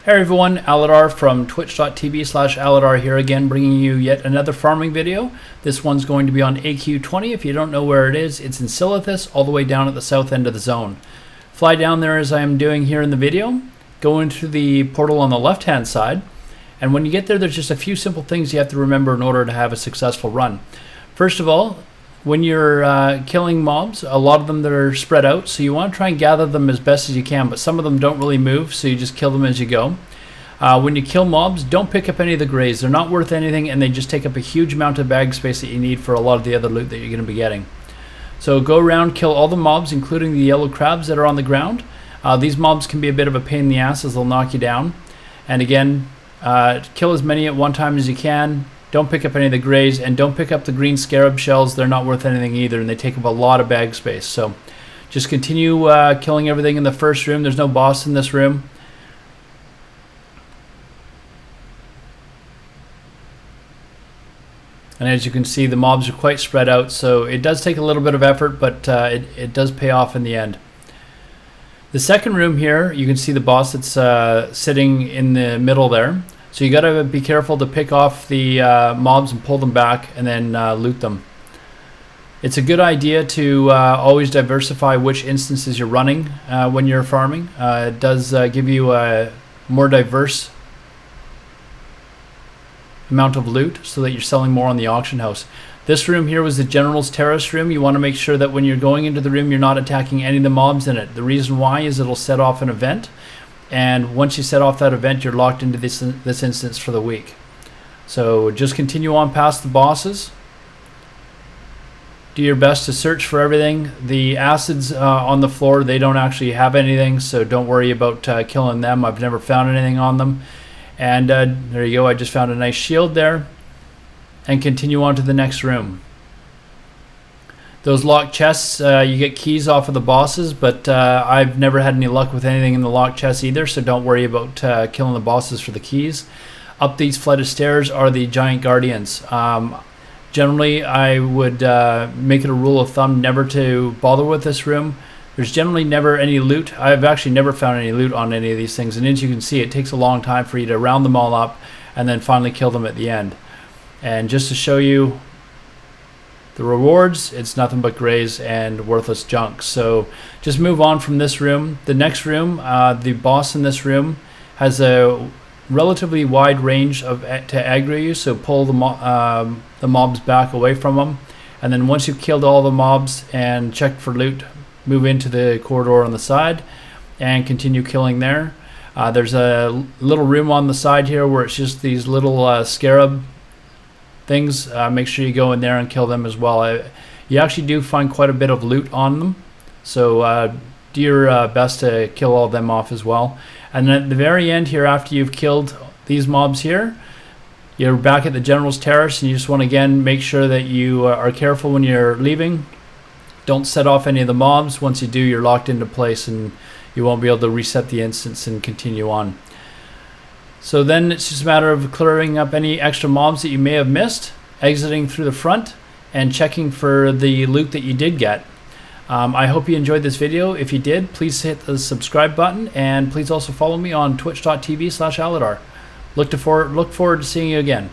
Hey everyone, Aladar from twitch.tv/Aladar here again, bringing you yet another farming video. This one's going to be on AQ20. If you don't know where it is, it's in Silithus, all the way down at the south end of the zone. Fly down there as I am doing here in the video, go into the portal on the left hand side, and when you get there, there's just a few simple things you have to remember in order to have a successful run. First of all, when you're killing mobs, a lot of them that are spread out, so you want to try and gather them as best as you can, but some of them don't really move, so you just kill them as you go. When you kill mobs, don't pick up any of the grays. They're not worth anything, and they just take up a huge amount of bag space that you need for a lot of the other loot that you're going to be getting. So go around, kill all the mobs, including the yellow crabs that are on the ground. These mobs can be a bit of a pain in the ass as they'll knock you down. And again, kill as many at one time as you can. Don't pick up any of the grays, and don't pick up the green scarab shells. They're not worth anything either, and they take up a lot of bag space. So just continue killing everything in the first room. There's no boss in this room. And as you can see, the mobs are quite spread out, so it does take a little bit of effort, but it does pay off in the end. The second room here, you can see the boss that's sitting in the middle there. So you got to be careful to pick off the mobs and pull them back and then loot them. It's a good idea to always diversify which instances you're running when you're farming. It does give you a more diverse amount of loot so that you're selling more on the auction house. This room here was the General's Terrace room. You want to make sure that when you're going into the room, you're not attacking any of the mobs in it. The reason why is it'll set off an event. And once you set off that event, you're locked into this instance for the week. So just continue on past the bosses. Do your best to search for everything. The acids on the floor, they don't actually have anything, so don't worry about killing them. I've never found anything on them. And there you go, I just found a nice shield there. And continue on to the next room. Those locked chests, you get keys off of the bosses, but I've never had any luck with anything in the locked chests either, so don't worry about killing the bosses for the keys. Up these flight of stairs are the giant guardians. Generally, I would make it a rule of thumb never to bother with this room. There's generally never any loot. I've actually never found any loot on any of these things, and as you can see, it takes a long time for you to round them all up and then finally kill them at the end. And just to show you the rewards, it's nothing but grays and worthless junk. So just move on from this room. The next room, the boss in this room has a relatively wide range to aggro you, so pull the mobs back away from them. And then once you've killed all the mobs and checked for loot, move into the corridor on the side and continue killing there. There's a little room on the side here where it's just these little scarab things. Make sure you go in there and kill them as well. You actually do find quite a bit of loot on them, so do your best to kill all of them off as well. And then at the very end here, after you've killed these mobs here, you're back at the General's Terrace, and you just want to again make sure that you are careful when you're leaving. Don't set off any of the mobs. Once you do, you're locked into place and you won't be able to reset the instance and continue on. So then it's just a matter of clearing up any extra mobs that you may have missed, exiting through the front, and checking for the loot that you did get. I hope you enjoyed this video. If you did, please hit the subscribe button, and please also follow me on twitch.tv/Aladar. Look forward to seeing you again.